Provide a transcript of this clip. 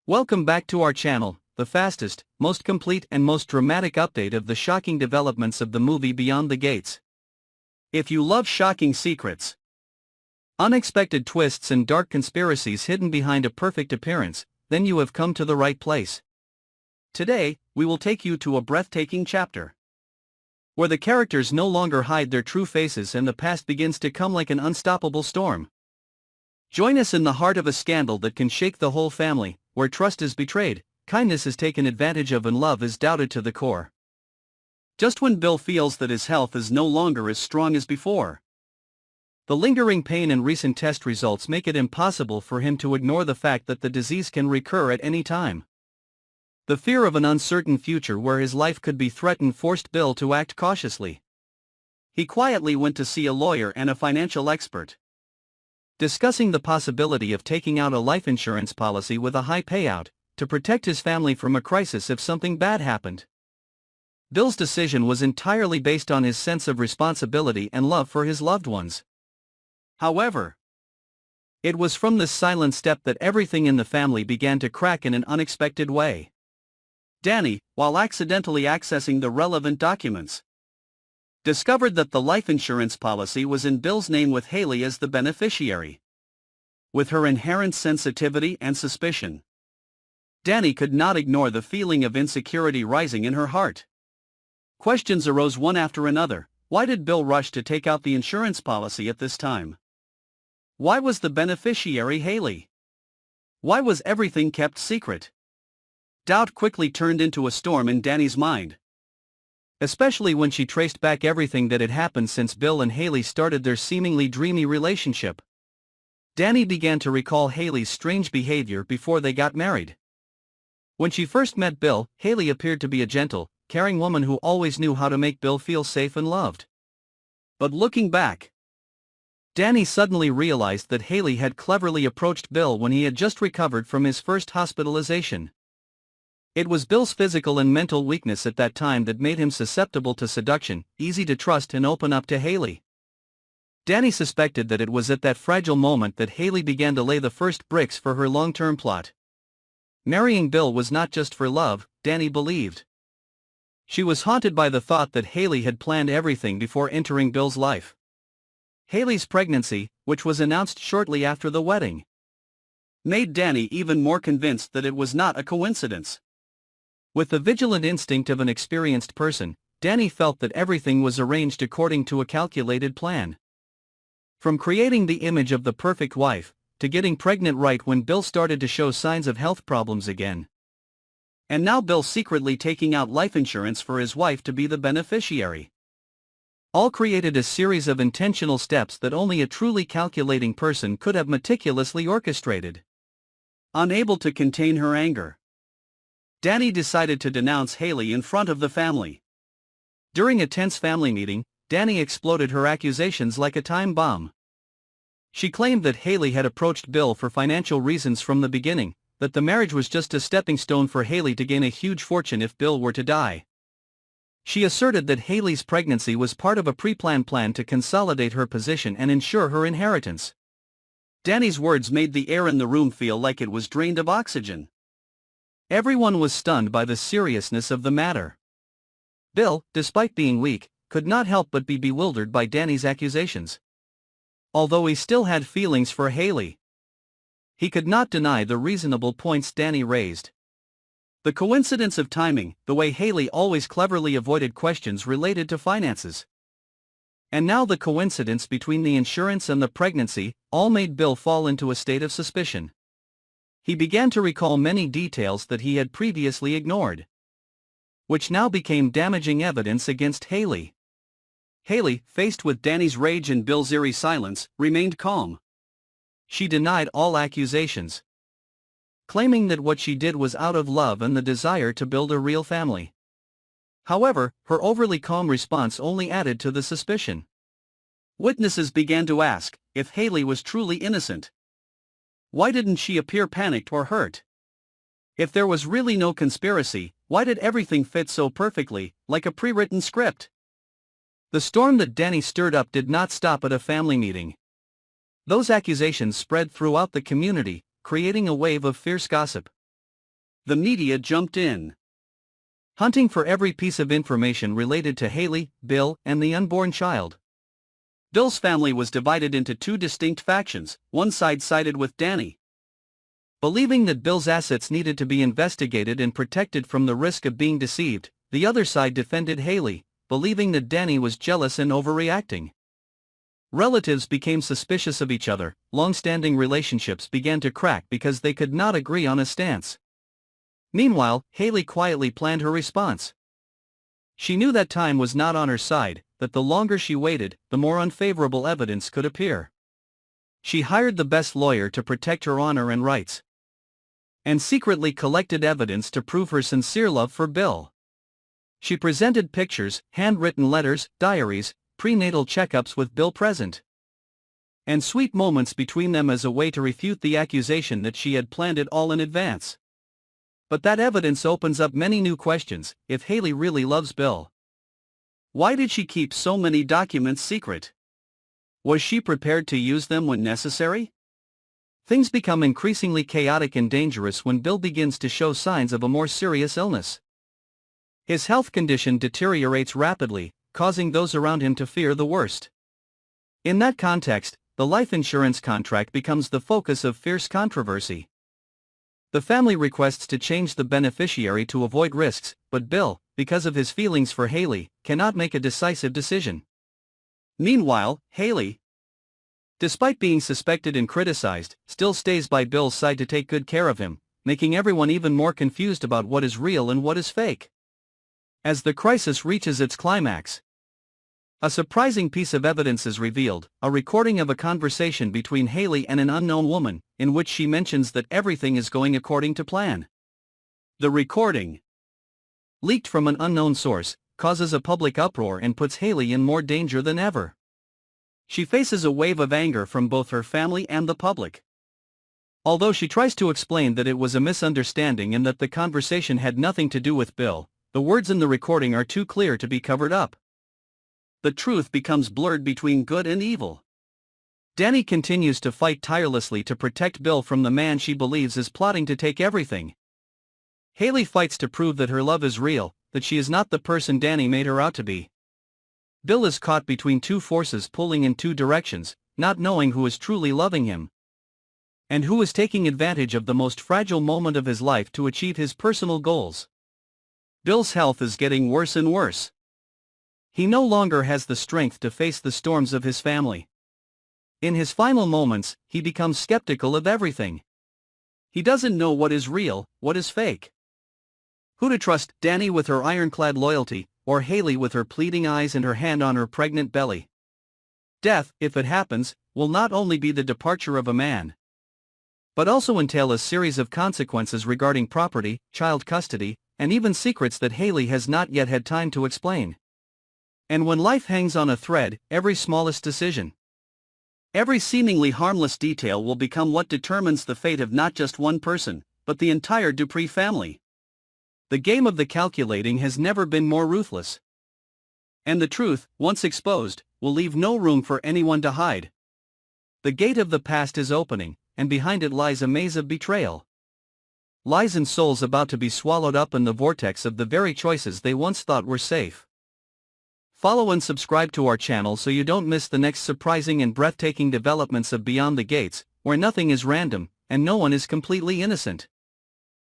Welcome back to our channel, the fastest, most complete and most dramatic update of the shocking developments of the movie Beyond the Gates. If you love shocking secrets, unexpected twists and dark conspiracies hidden behind a perfect appearance, then you have come to the right place. Today, we will take you to a breathtaking chapter, where the characters no longer hide their true faces and the past begins to come like an unstoppable storm. Join us in the heart of a scandal that can shake the whole family, where trust is betrayed, kindness is taken advantage of and love is doubted to the core. Just when Bill feels that his health is no longer as strong as before, the lingering pain and recent test results make it impossible for him to ignore the fact that the disease can recur at any time. The fear of an uncertain future where his life could be threatened forced Bill to act cautiously. He quietly went to see a lawyer and a financial expert, discussing the possibility of taking out a life insurance policy with a high payout, to protect his family from a crisis if something bad happened. Bill's decision was entirely based on his sense of responsibility and love for his loved ones. However, it was from this silent step that everything in the family began to crack in an unexpected way. Dani, while accidentally accessing the relevant documents, discovered that the life insurance policy was in Bill's name with Hayley as the beneficiary. With her inherent sensitivity and suspicion, Dani could not ignore the feeling of insecurity rising in her heart. Questions arose one after another. Why did Bill rush to take out the insurance policy at this time? Why was the beneficiary Hayley? Why was everything kept secret? Doubt quickly turned into a storm in Dani's mind, especially when she traced back everything that had happened since Bill and Hayley started their seemingly dreamy relationship. Dani began to recall Hayley's strange behavior before they got married. When she first met Bill, Hayley appeared to be a gentle, caring woman who always knew how to make Bill feel safe and loved. But looking back, Dani suddenly realized that Hayley had cleverly approached Bill when he had just recovered from his first hospitalization. It was Bill's physical and mental weakness at that time that made him susceptible to seduction, easy to trust and open up to Hayley. Dani suspected that it was at that fragile moment that Hayley began to lay the first bricks for her long-term plot. Marrying Bill was not just for love, Dani believed. She was haunted by the thought that Hayley had planned everything before entering Bill's life. Hayley's pregnancy, which was announced shortly after the wedding, made Dani even more convinced that it was not a coincidence. With the vigilant instinct of an experienced person, Dani felt that everything was arranged according to a calculated plan. From creating the image of the perfect wife, to getting pregnant right when Bill started to show signs of health problems again. And now Bill secretly taking out life insurance for his wife to be the beneficiary. All created a series of intentional steps that only a truly calculating person could have meticulously orchestrated. Unable to contain her anger, Dani decided to denounce Hayley in front of the family. During a tense family meeting, Dani exploded her accusations like a time bomb. She claimed that Hayley had approached Bill for financial reasons from the beginning, that the marriage was just a stepping stone for Hayley to gain a huge fortune if Bill were to die. She asserted that Hayley's pregnancy was part of a pre-planned plan to consolidate her position and ensure her inheritance. Dani's words made the air in the room feel like it was drained of oxygen. Everyone was stunned by the seriousness of the matter. Bill, despite being weak, could not help but be bewildered by Dani's accusations. Although he still had feelings for Hayley, he could not deny the reasonable points Dani raised. The coincidence of timing, the way Hayley always cleverly avoided questions related to finances, and now the coincidence between the insurance and the pregnancy, all made Bill fall into a state of suspicion. He began to recall many details that he had previously ignored, which now became damaging evidence against Hayley. Hayley, faced with Dani's rage and Bill's eerie silence, remained calm. She denied all accusations, claiming that what she did was out of love and the desire to build a real family. However, her overly calm response only added to the suspicion. Witnesses began to ask if Hayley was truly innocent. Why didn't she appear panicked or hurt? If there was really no conspiracy, why did everything fit so perfectly, like a pre-written script? The storm that Dani stirred up did not stop at a family meeting. Those accusations spread throughout the community, creating a wave of fierce gossip. The media jumped in, hunting for every piece of information related to Hayley, Bill, and the unborn child. Bill's family was divided into two distinct factions. One side sided with Dani, believing that Bill's assets needed to be investigated and protected from the risk of being deceived. The other side defended Hayley, believing that Dani was jealous and overreacting. Relatives became suspicious of each other. Long-standing relationships began to crack because they could not agree on a stance. Meanwhile, Hayley quietly planned her response. She knew that time was not on her side, that the longer she waited, the more unfavorable evidence could appear. She hired the best lawyer to protect her honor and rights, and secretly collected evidence to prove her sincere love for Bill. She presented pictures, handwritten letters, diaries, prenatal checkups with Bill present, and sweet moments between them as a way to refute the accusation that she had planned it all in advance. But that evidence opens up many new questions. If Hayley really loves Bill, why did she keep so many documents secret? Was she prepared to use them when necessary? Things become increasingly chaotic and dangerous when Bill begins to show signs of a more serious illness. His health condition deteriorates rapidly, causing those around him to fear the worst. In that context, the life insurance contract becomes the focus of fierce controversy. The family requests to change the beneficiary to avoid risks, but Bill, because of his feelings for Hayley, cannot make a decisive decision. Meanwhile, Hayley, despite being suspected and criticized, still stays by Bill's side to take good care of him, making everyone even more confused about what is real and what is fake. As the crisis reaches its climax, a surprising piece of evidence is revealed, a recording of a conversation between Hayley and an unknown woman, in which she mentions that everything is going according to plan. The recording, leaked from an unknown source, causes a public uproar and puts Hayley in more danger than ever. She faces a wave of anger from both her family and the public. Although she tries to explain that it was a misunderstanding and that the conversation had nothing to do with Bill, the words in the recording are too clear to be covered up. The truth becomes blurred between good and evil. Dani continues to fight tirelessly to protect Bill from the man she believes is plotting to take everything. Hayley fights to prove that her love is real, that she is not the person Dani made her out to be. Bill is caught between two forces pulling in two directions, not knowing who is truly loving him, and who is taking advantage of the most fragile moment of his life to achieve his personal goals. Bill's health is getting worse and worse. He no longer has the strength to face the storms of his family. In his final moments, he becomes skeptical of everything. He doesn't know what is real, what is fake. Who to trust, Dani with her ironclad loyalty, or Hayley with her pleading eyes and her hand on her pregnant belly. Death, if it happens, will not only be the departure of a man, but also entail a series of consequences regarding property, child custody, and even secrets that Hayley has not yet had time to explain. And when life hangs on a thread, every smallest decision, every seemingly harmless detail will become what determines the fate of not just one person, but the entire Dupree family. The game of the calculating has never been more ruthless. And the truth, once exposed, will leave no room for anyone to hide. The gate of the past is opening, and behind it lies a maze of betrayal. Lies and souls about to be swallowed up in the vortex of the very choices they once thought were safe. Follow and subscribe to our channel so you don't miss the next surprising and breathtaking developments of Beyond the Gates, where nothing is random, and no one is completely innocent.